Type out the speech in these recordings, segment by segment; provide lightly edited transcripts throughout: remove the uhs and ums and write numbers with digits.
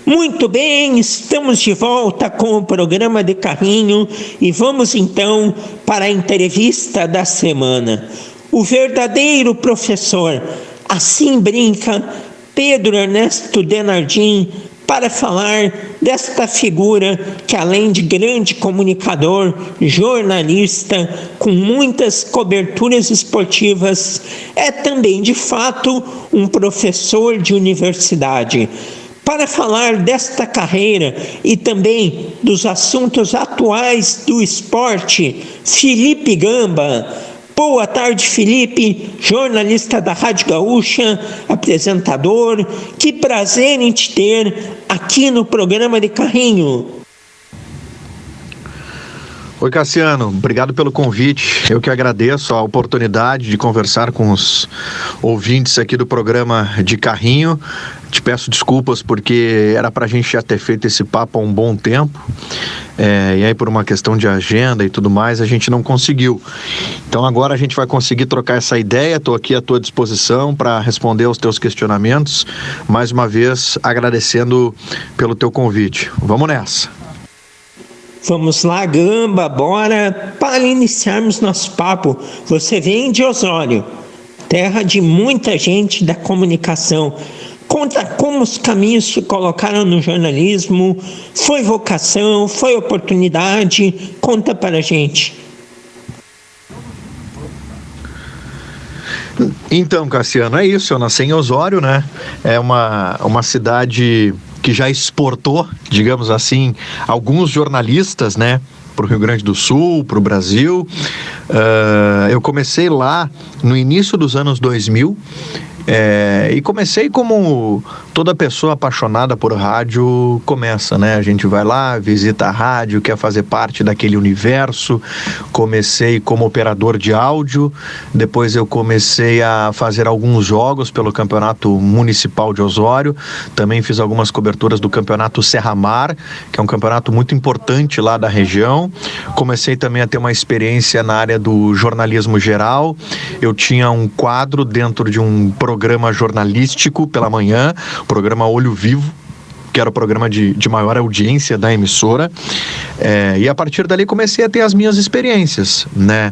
Muito bem, estamos de volta com o programa de Carrinho e vamos então para a entrevista da semana. O verdadeiro professor, assim brinca Pedro Ernesto Denardim, para falar desta figura que, além de grande comunicador, jornalista, com muitas coberturas esportivas, é também, de fato, um professor de universidade. Para falar desta carreira e também dos assuntos atuais do esporte, Felipe Gamba. Boa tarde, Felipe, jornalista da Rádio Gaúcha, apresentador. Que prazer em te ter aqui no programa de Carrinho. Oi, Cassiano, obrigado pelo convite. Eu que agradeço a oportunidade de conversar com os ouvintes aqui do programa de Carrinho. Te peço desculpas porque era pra gente já ter feito esse papo há um bom tempo, e aí por uma questão de agenda e tudo mais a gente não conseguiu. Então agora a gente vai conseguir trocar essa ideia. Estou aqui à tua disposição para responder aos teus questionamentos, mais uma vez agradecendo pelo teu convite. Vamos nessa. Vamos lá, Gamba, bora para iniciarmos nosso papo. Você vem de Osório, terra de muita gente da comunicação. Conta como os caminhos te colocaram no jornalismo. Foi vocação, foi oportunidade? Conta para a gente. Então, Cassiano, é isso. Eu nasci em Osório, né? É uma cidade que já exportou, digamos assim, alguns jornalistas, né, para o Rio Grande do Sul, para o Brasil. Eu comecei lá no início dos anos 2000, e comecei como toda pessoa apaixonada por rádio começa, né? A gente vai lá, visita a rádio, quer fazer parte daquele universo. Comecei como operador de áudio, depois eu comecei a fazer alguns jogos pelo Campeonato Municipal de Osório, também fiz algumas coberturas do Campeonato Serra Mar, que é um campeonato muito importante lá da região. Comecei também a ter uma experiência na área do jornalismo geral. Eu tinha um quadro dentro de um programa jornalístico pela manhã, programa Olho Vivo, que era o programa de maior audiência da emissora, e a partir dali comecei a ter as minhas experiências, né?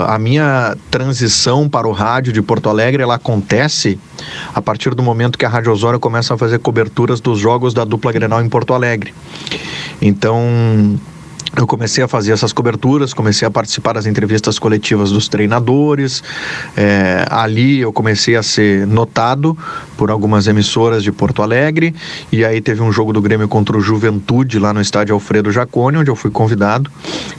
A minha transição para o rádio de Porto Alegre, ela acontece a partir do momento que a Rádio Osório começa a fazer coberturas dos jogos da dupla Grenal em Porto Alegre. Então eu comecei a fazer essas coberturas, comecei a participar das entrevistas coletivas dos treinadores. Ali eu comecei a ser notado por algumas emissoras de Porto Alegre, e aí teve um jogo do Grêmio contra o Juventude lá no estádio Alfredo Jaconi, onde eu fui convidado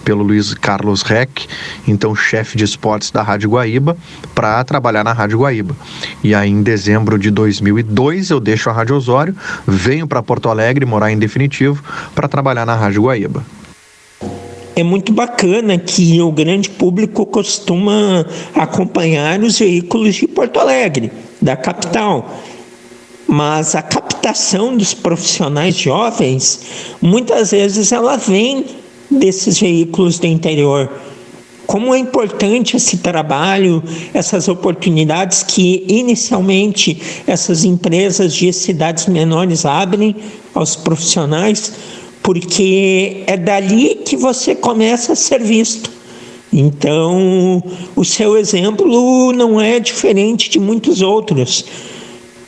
pelo Luiz Carlos Reck, então chefe de esportes da Rádio Guaíba, para trabalhar na Rádio Guaíba. E aí em dezembro de 2002 eu deixo a Rádio Osório, venho para Porto Alegre morar em definitivo para trabalhar na Rádio Guaíba. É muito bacana que o grande público costuma acompanhar os veículos de Porto Alegre, da capital. Mas a captação dos profissionais jovens, muitas vezes ela vem desses veículos do interior. Como é importante esse trabalho, essas oportunidades que inicialmente essas empresas de cidades menores abrem aos profissionais, porque é dali que você começa a ser visto. Então, o seu exemplo não é diferente de muitos outros.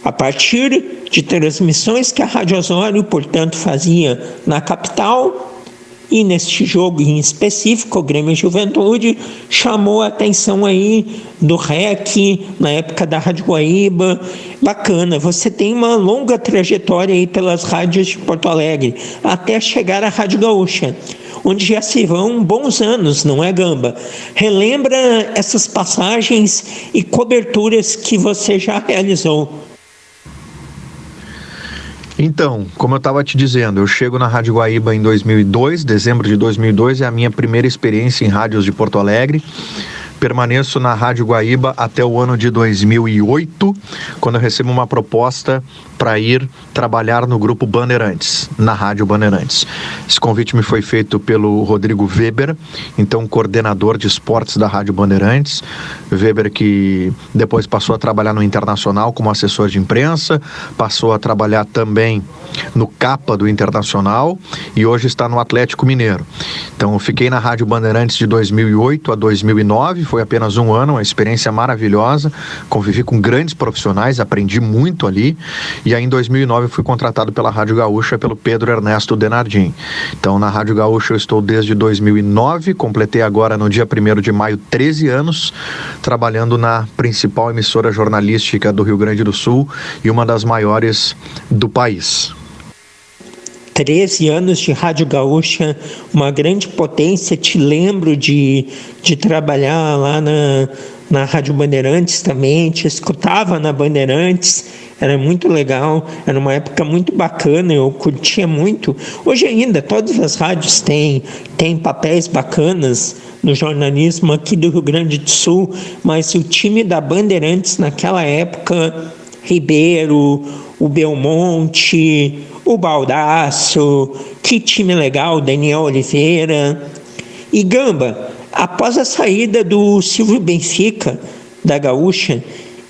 A partir de transmissões que a Rádio Osório, portanto, fazia na capital, e neste jogo em específico, o Grêmio Juventude, chamou a atenção aí do REC, na época da Rádio Guaíba. Bacana, você tem uma longa trajetória aí pelas rádios de Porto Alegre, até chegar à Rádio Gaúcha, onde já se vão bons anos, não é, Gamba? Relembra essas passagens e coberturas que você já realizou. Então, como eu estava te dizendo, eu chego na Rádio Guaíba em 2002, dezembro de 2002, é a minha primeira experiência em rádios de Porto Alegre. permaneço na Rádio Guaíba até o ano de 2008, quando eu recebo uma proposta para ir trabalhar no Grupo Bandeirantes, na Rádio Bandeirantes. Esse convite me foi feito pelo Rodrigo Weber, então coordenador de esportes da Rádio Bandeirantes. Weber, que depois passou a trabalhar no Internacional como assessor de imprensa, passou a trabalhar também no Capa do Internacional e hoje está no Atlético Mineiro. Então eu fiquei na Rádio Bandeirantes de 2008 a 2009, foi apenas um ano, uma experiência maravilhosa, convivi com grandes profissionais, aprendi muito ali, e aí em 2009 eu fui contratado pela Rádio Gaúcha pelo Pedro Ernesto Denardim. Então na Rádio Gaúcha eu estou desde 2009, completei agora no dia 1º de maio 13 anos, trabalhando na principal emissora jornalística do Rio Grande do Sul e uma das maiores do país. 13 anos de Rádio Gaúcha, uma grande potência. Te lembro de trabalhar lá na Rádio Bandeirantes também, te escutava na Bandeirantes, era muito legal, era uma época muito bacana, eu curtia muito. Hoje ainda, todas as rádios têm papéis bacanas no jornalismo aqui do Rio Grande do Sul, mas o time da Bandeirantes naquela época, Ribeiro, o Belmonte, o Baldasso, que time legal, Daniel Oliveira. E Gamba, após a saída do Silvio Benfica, da Gaúcha,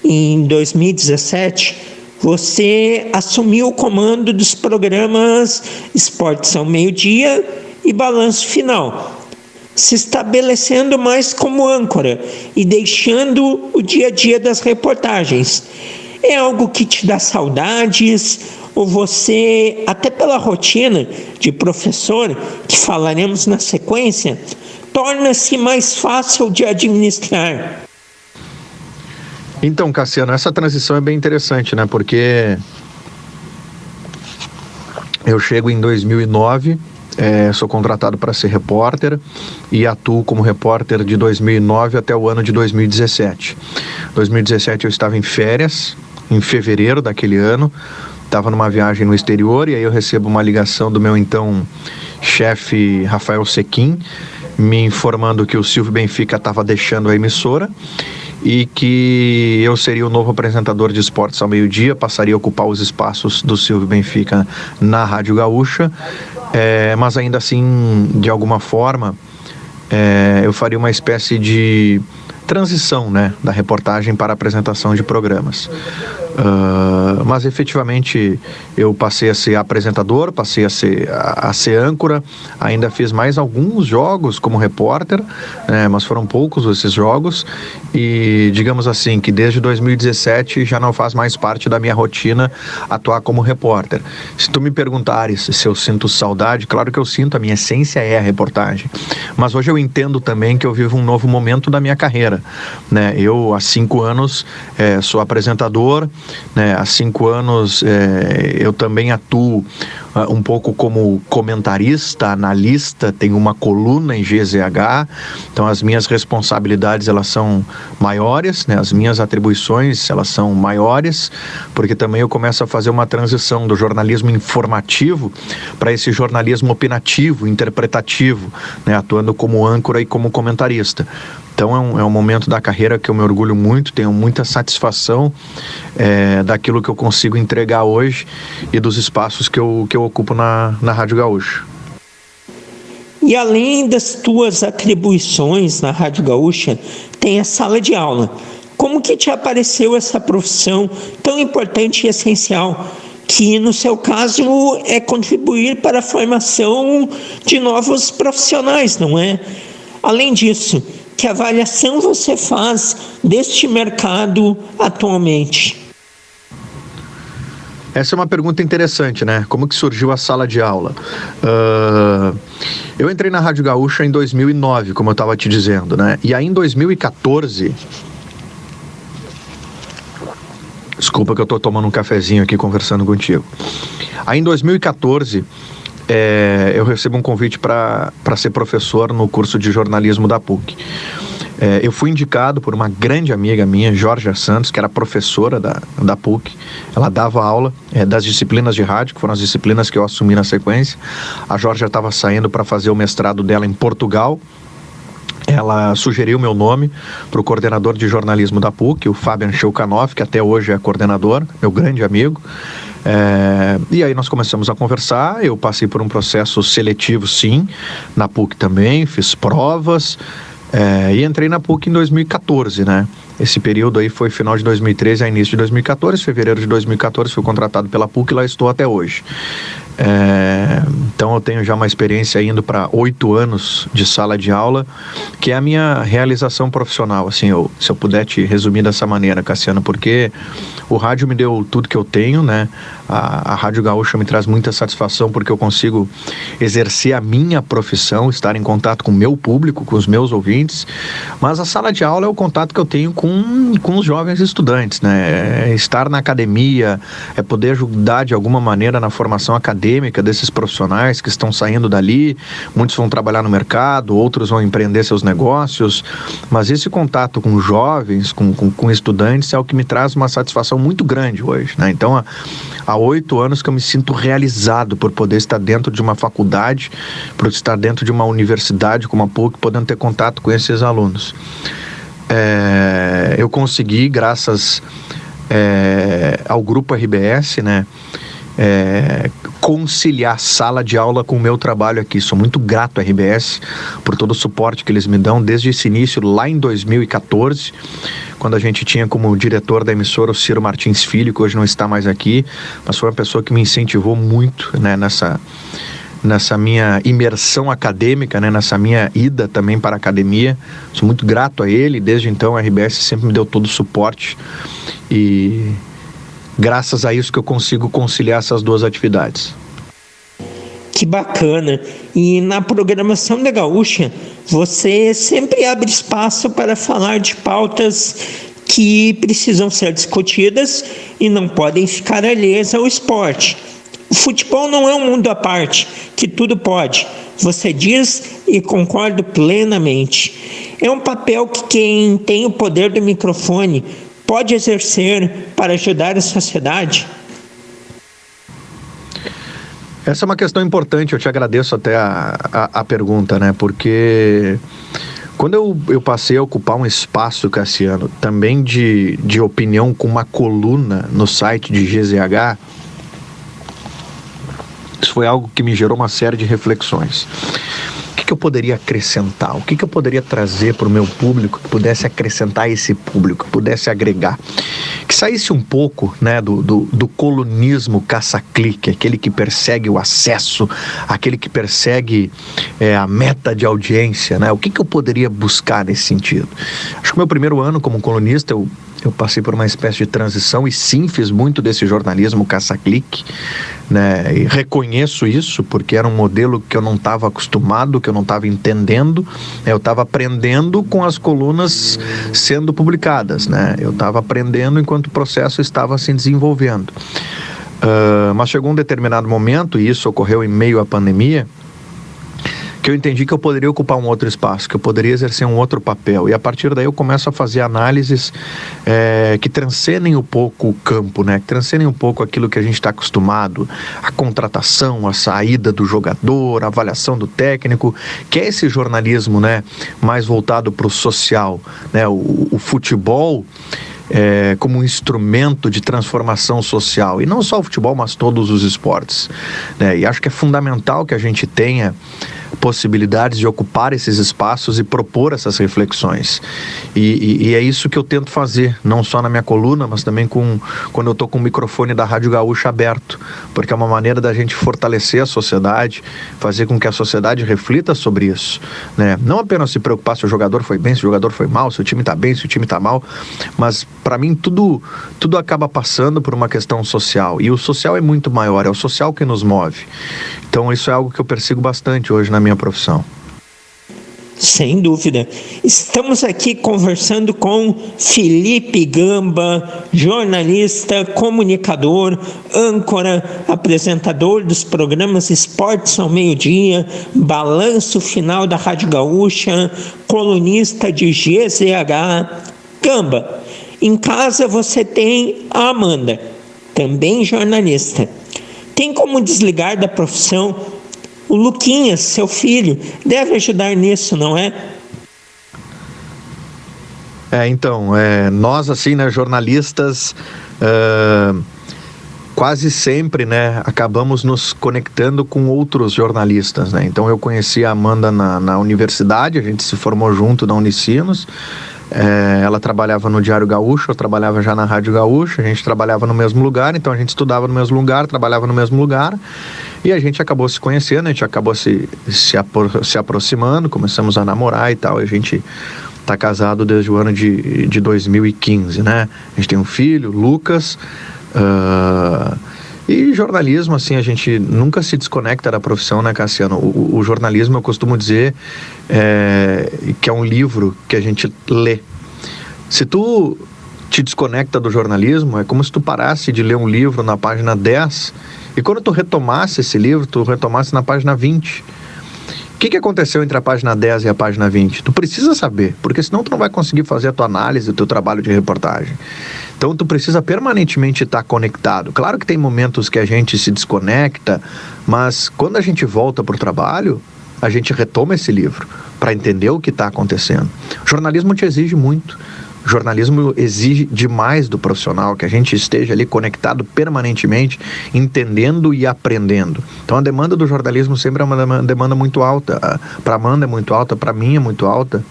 em 2017, você assumiu o comando dos programas Esportes ao Meio-Dia e Balanço Final, se estabelecendo mais como âncora e deixando o dia a dia das reportagens. É algo que te dá saudades, ou você, até pela rotina de professor, que falaremos na sequência, torna-se mais fácil de administrar? Então, Cassiano, essa transição é bem interessante, né? Porque eu chego em 2009, sou contratado para ser repórter e atuo como repórter de 2009 até o ano de 2017. 2017 eu estava em férias, em fevereiro daquele ano, estava numa viagem no exterior e aí eu recebo uma ligação do meu então chefe Rafael Sequim, me informando que o Silvio Benfica estava deixando a emissora e que eu seria o novo apresentador de esportes ao meio-dia, passaria a ocupar os espaços do Silvio Benfica na Rádio Gaúcha, mas ainda assim, de alguma forma, eu faria uma espécie de transição, né, da reportagem para a apresentação de programas. Mas efetivamente eu passei a ser apresentador, passei a ser âncora, ainda fiz mais alguns jogos como repórter, mas foram poucos esses jogos e digamos assim que desde 2017 já não faz mais parte da minha rotina atuar como repórter. Se tu me perguntares se eu sinto saudade, claro que eu sinto, a minha essência é a reportagem, mas hoje eu entendo também que eu vivo um novo momento da minha carreira, né? Eu há 5 anos sou apresentador, né? Há 5 anos eu também atuo um pouco como comentarista, analista, tenho uma coluna em GZH, então as minhas responsabilidades elas são maiores, né? As minhas atribuições elas são maiores, porque também eu começo a fazer uma transição do jornalismo informativo para esse jornalismo opinativo, interpretativo, né? Atuando como âncora e como comentarista. Então é um momento da carreira que eu me orgulho muito, tenho muita satisfação daquilo que eu consigo entregar hoje e dos espaços que eu ocupo na Rádio Gaúcha. E além das tuas atribuições na Rádio Gaúcha, tem a sala de aula. Como que te apareceu essa profissão tão importante e essencial, que no seu caso é contribuir para a formação de novos profissionais, não é? Além disso, que avaliação você faz deste mercado atualmente? Essa é uma pergunta interessante, né? Como que surgiu a sala de aula? Eu entrei na Rádio Gaúcha em 2009, como eu estava te dizendo, né? E aí em 2014... Desculpa que eu estou tomando um cafezinho aqui conversando contigo. Aí em 2014... eu recebo um convite para ser professor no curso de jornalismo da PUC. Eu fui indicado por uma grande amiga minha, Jorge Santos, que era professora da PUC. Ela dava aula das disciplinas de rádio, que foram as disciplinas que eu assumi na sequência. A Jorge estava saindo para fazer o mestrado dela em Portugal. ela sugeriu meu nome para o coordenador de jornalismo da PUC, o Fabian Shelkanoff, que até hoje é coordenador, meu grande amigo. E aí nós começamos a conversar, eu passei por um processo seletivo, sim, na PUC também, fiz provas, e entrei na PUC em 2014, né? Esse período aí foi final de 2013 a início de 2014, fevereiro de 2014 fui contratado pela PUC e lá estou até hoje. Então eu tenho já uma experiência indo para 8 anos de sala de aula, que é a minha realização profissional, assim, se eu puder te resumir dessa maneira, Cassiano, porque o rádio me deu tudo que eu tenho, né? A Rádio Gaúcha me traz muita satisfação porque eu consigo exercer a minha profissão, estar em contato com o meu público, com os meus ouvintes, mas a sala de aula é o contato que eu tenho com os jovens estudantes, né? Estar na academia, poder ajudar de alguma maneira na formação acadêmica desses profissionais que estão saindo dali, muitos vão trabalhar no mercado, outros vão empreender seus negócios, mas esse contato com jovens, com estudantes é o que me traz uma satisfação muito grande hoje, né? Então, há 8 anos que eu me sinto realizado por poder estar dentro de uma faculdade, por estar dentro de uma universidade como a PUC, podendo ter contato com esses alunos. Eu consegui, graças ao Grupo RBS, né, conciliar sala de aula com o meu trabalho aqui. Sou muito grato à RBS por todo o suporte que eles me dão desde esse início, lá em 2014, quando a gente tinha como diretor da emissora o Ciro Martins Filho, que hoje não está mais aqui, mas foi uma pessoa que me incentivou muito, né, nessa minha imersão acadêmica, né, nessa minha ida também para a academia. Sou muito grato a ele. Desde então a RBS sempre me deu todo o suporte e graças a isso que eu consigo conciliar essas duas atividades. Que bacana! E na programação da Gaúcha, você sempre abre espaço para falar de pautas que precisam ser discutidas e não podem ficar alheias ao esporte. O futebol não é um mundo à parte, que tudo pode. Você diz e concordo plenamente. É um papel que quem tem o poder do microfone pode exercer para ajudar a sociedade? Essa é uma questão importante, eu te agradeço até a pergunta, né? Porque quando eu passei a ocupar um espaço, Cassiano, também de opinião com uma coluna no site de GZH, isso foi algo que me gerou uma série de reflexões. O que eu poderia acrescentar? O que eu poderia trazer para o meu público que pudesse acrescentar esse público, que pudesse agregar? Que saísse um pouco, né, do colunismo caça-clique, aquele que persegue o acesso, aquele que persegue a meta de audiência, né? O que eu poderia buscar nesse sentido? Acho que o meu primeiro ano como colunista, eu passei por uma espécie de transição e sim, fiz muito desse jornalismo caça-clique, né? E reconheço isso porque era um modelo que eu não estava acostumado, que eu não estava entendendo. Eu estava aprendendo com as colunas sendo publicadas, né? Eu estava aprendendo enquanto o processo estava se desenvolvendo. Mas chegou um determinado momento, e isso ocorreu em meio à pandemia, que eu entendi que eu poderia ocupar um outro espaço, que eu poderia exercer um outro papel. E a partir daí eu começo a fazer análises que transcendem um pouco o campo, né? Que transcendem um pouco aquilo que a gente está acostumado, a contratação, a saída do jogador, a avaliação do técnico, que é esse jornalismo, né, mais voltado para o social, né? O futebol como um instrumento de transformação social, e não só o futebol, mas todos os esportes, né? E acho que é fundamental que a gente tenha possibilidades de ocupar esses espaços e propor essas reflexões, e é isso que eu tento fazer, não só na minha coluna, mas também quando eu estou com o microfone da Rádio Gaúcha aberto, porque é uma maneira da gente fortalecer a sociedade, fazer com que a sociedade reflita sobre isso, né? Não apenas se preocupar se o jogador foi bem, se o jogador foi mal, se o time está bem, se o time está mal, mas para mim tudo acaba passando por uma questão social, e o social é muito maior, é o social que nos move. Então isso é algo que eu persigo bastante hoje na minha profissão. Sem dúvida. Estamos aqui conversando com Felipe Gamba, jornalista, comunicador, âncora, apresentador dos programas Esportes ao Meio-Dia, Balanço Final da Rádio Gaúcha, colunista de GZH. Gamba, em casa você tem a Amanda, também jornalista. Tem como desligar da profissão? O Luquinhas, seu filho, deve ajudar nisso, não é? Então, nós assim, né, jornalistas, quase sempre, né, acabamos nos conectando com outros jornalistas, né? Então eu conheci a Amanda na universidade, a gente se formou junto na Unicinos. Ela trabalhava no Diário Gaúcho, eu trabalhava já na Rádio Gaúcha, a gente trabalhava no mesmo lugar, então a gente estudava no mesmo lugar, trabalhava no mesmo lugar, e a gente acabou se conhecendo, a gente acabou se aproximando, começamos a namorar e tal, e a gente tá casado desde o ano de 2015, né? A gente tem um filho, Lucas. E jornalismo, assim, a gente nunca se desconecta da profissão, né, Cassiano? O jornalismo, eu costumo dizer, que é um livro que a gente lê. Se tu te desconecta do jornalismo, é como se tu parasse de ler um livro na página 10 e quando tu retomasse esse livro, tu retomasse na página 20. O que aconteceu entre a página 10 e a página 20? Tu precisa saber, porque senão tu não vai conseguir fazer a tua análise, o teu trabalho de reportagem. Então tu precisa permanentemente estar conectado. Claro que tem momentos que a gente se desconecta, mas quando a gente volta para o trabalho, a gente retoma esse livro para entender o que está acontecendo. O jornalismo te exige muito. O jornalismo exige demais do profissional, que a gente esteja ali conectado permanentemente, entendendo e aprendendo. Então a demanda do jornalismo sempre é uma demanda muito alta. Para a Amanda é muito alta, para mim é muito alta.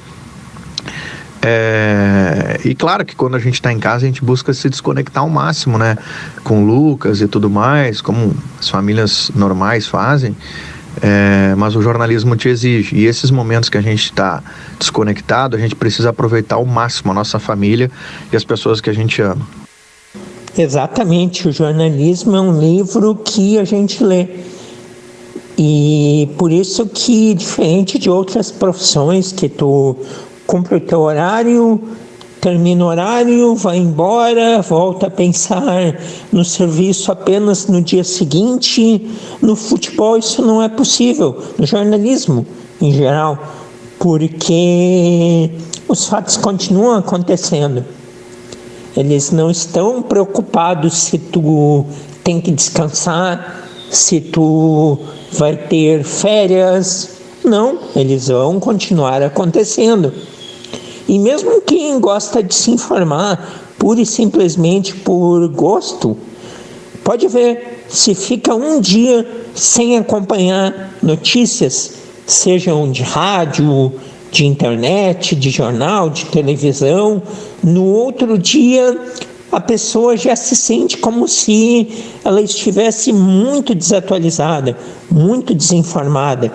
E claro que quando a gente está em casa, a gente busca se desconectar ao máximo, né? Com o Lucas e tudo mais, como as famílias normais fazem. Mas o jornalismo te exige, e esses momentos que a gente está desconectado, a gente precisa aproveitar ao máximo a nossa família e as pessoas que a gente ama. Exatamente, o jornalismo é um livro que a gente lê, e por isso que, diferente de outras profissões que tu cumpre o teu horário, termina o horário, vai embora, volta a pensar no serviço apenas no dia seguinte. No futebol isso não é possível, no jornalismo em geral, porque os fatos continuam acontecendo. Eles não estão preocupados se tu tem que descansar, se tu vai ter férias. Não, eles vão continuar acontecendo. E mesmo quem gosta de se informar, pura e simplesmente por gosto, pode ver, se fica um dia sem acompanhar notícias, sejam de rádio, de internet, de jornal, de televisão, no outro dia a pessoa já se sente como se ela estivesse muito desatualizada, muito desinformada.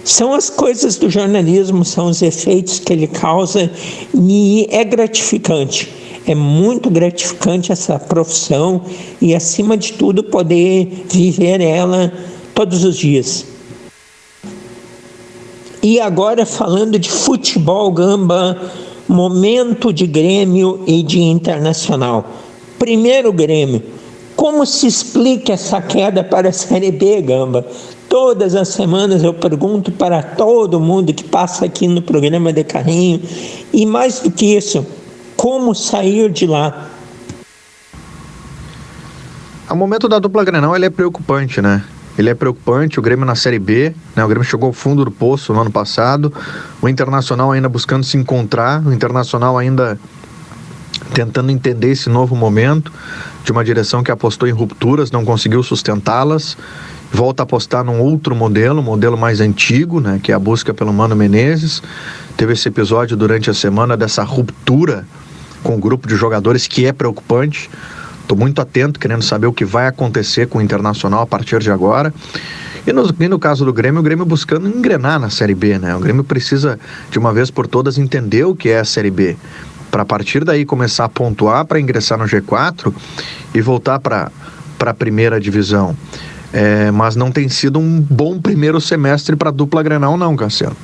São as coisas do jornalismo, são os efeitos que ele causa, e é gratificante. É muito gratificante essa profissão e, acima de tudo, poder viver ela todos os dias. E agora, falando de futebol, Gamba, momento de Grêmio e de Internacional. Primeiro, Grêmio. Como se explica essa queda para a Série B, Gamba? Todas as semanas eu pergunto para todo mundo que passa aqui no programa de Carrinho. E mais do que isso, como sair de lá? O momento da dupla Grenal, ele é preocupante, né? Ele é preocupante, o Grêmio na Série B, né? O Grêmio chegou ao fundo do poço no ano passado, o Internacional ainda buscando se encontrar, o Internacional ainda tentando entender esse novo momento, de uma direção que apostou em rupturas, não conseguiu sustentá-las, volta a apostar num outro modelo, um modelo mais antigo, né, que é a busca pelo Mano Menezes. Teve esse episódio durante a semana dessa ruptura com o grupo de jogadores, que é preocupante. Estou muito atento, querendo saber o que vai acontecer com o Internacional a partir de agora. E no caso do Grêmio, o Grêmio buscando engrenar na Série B, né? O Grêmio precisa, de uma vez por todas, entender o que é a Série B, para a partir daí começar a pontuar para ingressar no G4 e voltar para a primeira divisão. Mas não tem sido um bom primeiro semestre para a dupla Grenal, não, Cassiano.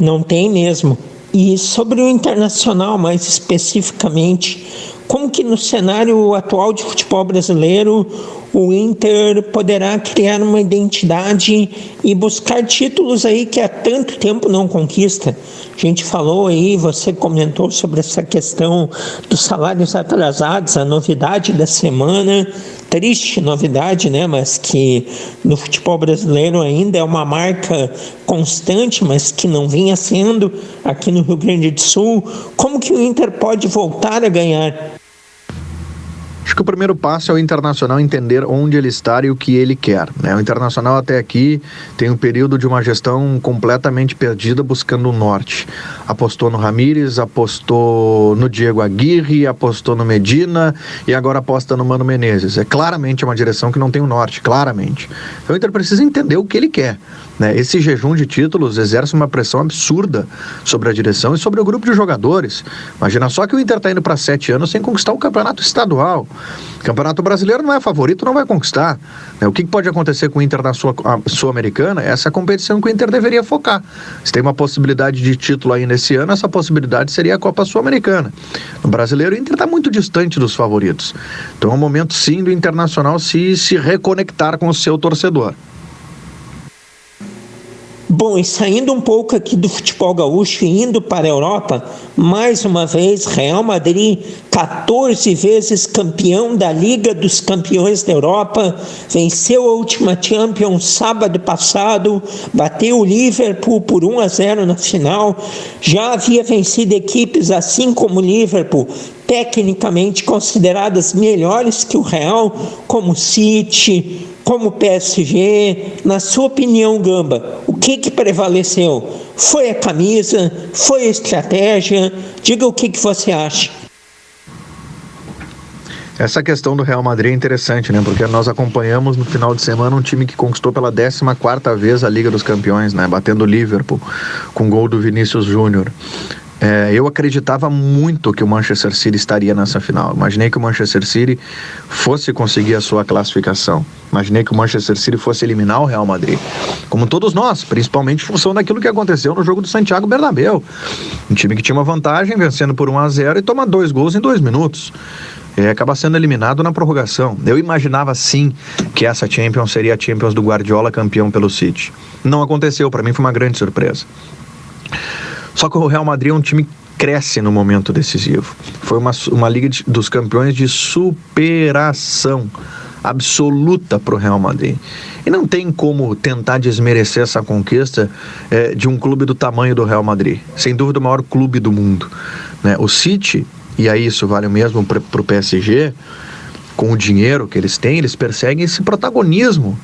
Não tem mesmo. E sobre o Internacional, mais especificamente, como que no cenário atual de futebol brasileiro o Inter poderá criar uma identidade e buscar títulos aí que há tanto tempo não conquista? A gente falou aí, você comentou sobre essa questão dos salários atrasados, a novidade da semana. triste novidade, né? Mas que no futebol brasileiro ainda é uma marca constante, mas que não vinha sendo aqui no Rio Grande do Sul. Como que o Inter pode voltar a ganhar? Acho que o primeiro passo é o Internacional entender onde ele está e o que ele quer, né? O Internacional até aqui tem um período de uma gestão completamente perdida buscando o norte. Apostou no Ramírez, apostou no Diego Aguirre, apostou no Medina e agora aposta no Mano Menezes. É claramente uma direção que não tem o norte, claramente. Então o Inter precisa entender o que ele quer, né? Esse jejum de títulos exerce uma pressão absurda sobre a direção e sobre o grupo de jogadores. Imagina só que o Inter está indo para 7 anos sem conquistar o campeonato estadual. O Campeonato Brasileiro não é favorito, não vai conquistar, né? O que pode acontecer com o Inter na Sul-Americana? Essa é a competição que o Inter deveria focar. Se tem uma possibilidade de título aí nesse ano, essa possibilidade seria a Copa Sul-Americana. No Brasileiro, o Inter está muito distante dos favoritos. Então é um momento, sim, do Internacional se reconectar com o seu torcedor. Bom, e saindo um pouco aqui do futebol gaúcho e indo para a Europa, mais uma vez, Real Madrid, 14 vezes campeão da Liga dos Campeões da Europa, venceu a última Champions sábado passado, bateu o Liverpool por 1-0 na final, já havia vencido equipes assim como o Liverpool, tecnicamente consideradas melhores que o Real, como o City, como o PSG. Na sua opinião, Gamba, o que prevaleceu? Foi a camisa? Foi a estratégia? Diga o que você acha. Essa questão do Real Madrid é interessante, né? Porque nós acompanhamos no final de semana um time que conquistou pela 14ª vez a Liga dos Campeões, né? Batendo o Liverpool com gol do Vinícius Júnior. Eu acreditava muito que o Manchester City estaria nessa final. Imaginei que o Manchester City fosse conseguir a sua classificação. Imaginei que o Manchester City fosse eliminar o Real Madrid. Como todos nós, principalmente em função daquilo que aconteceu no jogo do Santiago Bernabéu. Um time que tinha uma vantagem, vencendo por 1-0 e toma 2 gols em 2 minutos. Acaba sendo eliminado na prorrogação. Eu imaginava sim que essa Champions seria a Champions do Guardiola, campeão pelo City. Não aconteceu, para mim foi uma grande surpresa. Só que o Real Madrid é um time que cresce no momento decisivo. Foi uma Liga dos Campeões de superação absoluta para o Real Madrid. E não tem como tentar desmerecer essa conquista de um clube do tamanho do Real Madrid. Sem dúvida o maior clube do mundo, né? O City, e aí isso vale o mesmo para o PSG, com o dinheiro que eles têm, eles perseguem esse protagonismo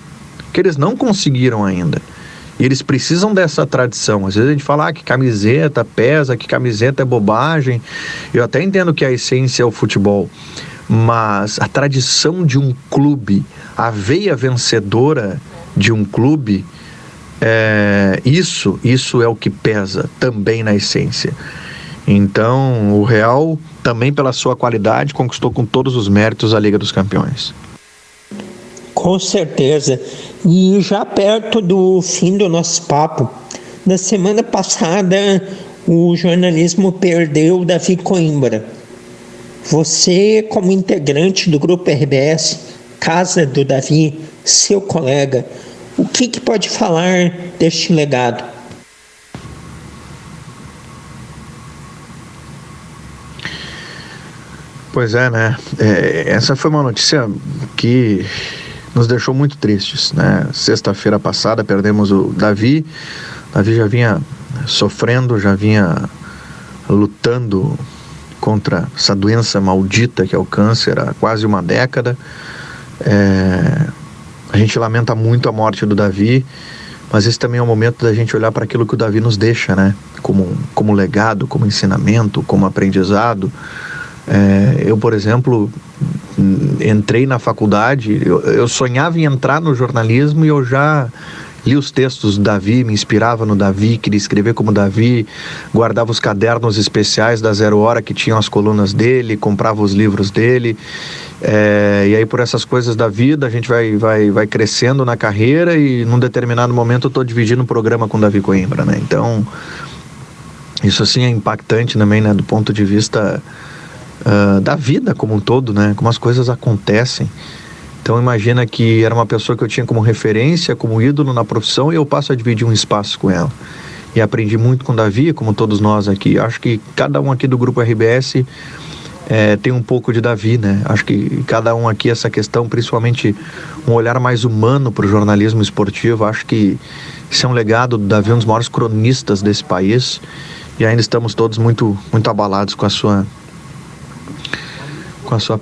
que eles não conseguiram ainda. E eles precisam dessa tradição. Às vezes a gente fala que camiseta pesa, que camiseta é bobagem. Eu até entendo que a essência é o futebol. Mas a tradição de um clube, a veia vencedora de um clube, isso é o que pesa também na essência. Então o Real, também pela sua qualidade, conquistou com todos os méritos a Liga dos Campeões. Com certeza. E já perto do fim do nosso papo, na semana passada o jornalismo perdeu Davi Coimbra. Você, como integrante do Grupo RBS, casa do Davi, seu colega, o que pode falar deste legado? Pois é, né? Essa foi uma notícia que nos deixou muito tristes, né? Sexta-feira passada perdemos o Davi. Davi já vinha sofrendo, já vinha lutando contra essa doença maldita que é o câncer há quase uma década. A gente lamenta muito a morte do Davi, mas esse também é o momento da gente olhar para aquilo que o Davi nos deixa, né? Como legado, como ensinamento, como aprendizado. Eu, por exemplo, entrei na faculdade, eu sonhava em entrar no jornalismo e eu já li os textos do Davi, me inspirava no Davi, queria escrever como Davi, guardava os cadernos especiais da Zero Hora que tinham as colunas dele, comprava os livros dele. E aí, por essas coisas da vida, a gente vai crescendo na carreira e num determinado momento eu estou dividindo o programa com o Davi Coimbra, né? Então, isso assim é impactante também, né? Do ponto de vista da vida como um todo, né? Como as coisas acontecem. Então imagina que era uma pessoa que eu tinha como referência, como ídolo na profissão, e eu passo a dividir um espaço com ela. E aprendi muito com o Davi, como todos nós aqui. Acho que cada um aqui do Grupo RBS tem um pouco de Davi, né? Acho que cada um aqui, essa questão, principalmente um olhar mais humano para o jornalismo esportivo, acho que isso é um legado do Davi, um dos maiores cronistas desse país, e ainda estamos todos muito, muito abalados com a sua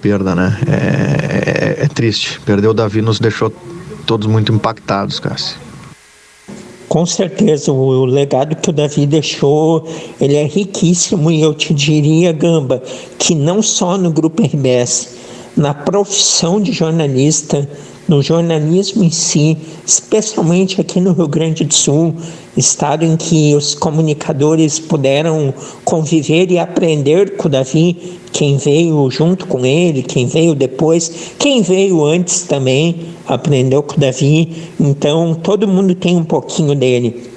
perda, né? É triste. Perder o Davi nos deixou todos muito impactados, Cássio. Com certeza, o legado que o Davi deixou, ele é riquíssimo, e eu te diria, Gamba, que não só no Grupo RBS, na profissão de jornalista, no jornalismo em si, especialmente aqui no Rio Grande do Sul, estado em que os comunicadores puderam conviver e aprender com o Davi, quem veio junto com ele, quem veio depois, quem veio antes também, aprendeu com o Davi, então todo mundo tem um pouquinho dele.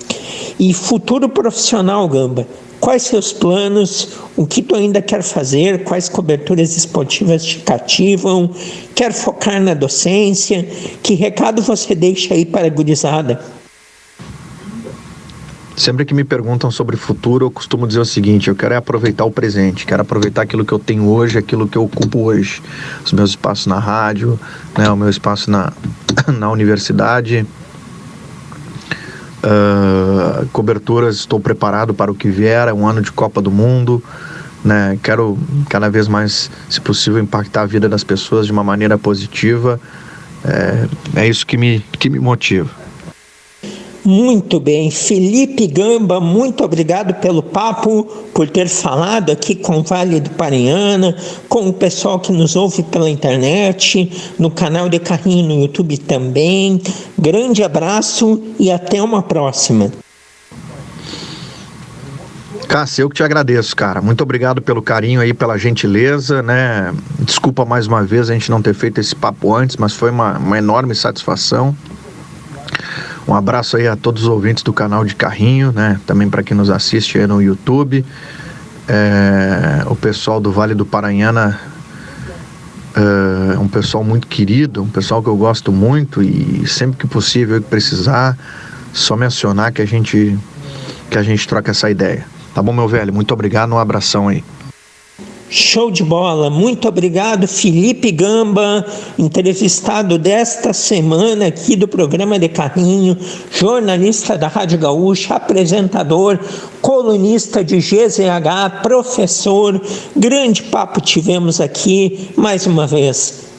E futuro profissional, Gamba, quais seus planos, o que tu ainda quer fazer, quais coberturas esportivas te cativam, quer focar na docência, que recado você deixa aí para a gurizada? Sempre que me perguntam sobre o futuro, eu costumo dizer o seguinte: eu quero aproveitar o presente, quero aproveitar aquilo que eu tenho hoje, aquilo que eu ocupo hoje, os meus espaços na rádio, né, o meu espaço na universidade, coberturas, estou preparado para o que vier, é um ano de Copa do Mundo, né, quero cada vez mais, se possível, impactar a vida das pessoas de uma maneira positiva, é isso que me motiva. Muito bem, Felipe Gamba, muito obrigado pelo papo, por ter falado aqui com o Vale do Paranhana, com o pessoal que nos ouve pela internet, no canal de Carrinho no YouTube também. Grande abraço e até uma próxima. Cássio, eu que te agradeço, cara. Muito obrigado pelo carinho aí, pela gentileza, né? Desculpa mais uma vez a gente não ter feito esse papo antes, mas foi uma enorme satisfação. Um abraço aí a todos os ouvintes do canal de Carrinho, né? Também para quem nos assiste aí no YouTube. O pessoal do Vale do Paranhana é um pessoal muito querido, um pessoal que eu gosto muito, e sempre que possível, que precisar, só me acionar que a gente troca essa ideia. Tá bom, meu velho? Muito obrigado, um abração aí. Show de bola, muito obrigado, Felipe Gamba, entrevistado desta semana aqui do programa de Carrinho, jornalista da Rádio Gaúcha, apresentador, colunista de GZH, professor. Grande papo tivemos aqui mais uma vez.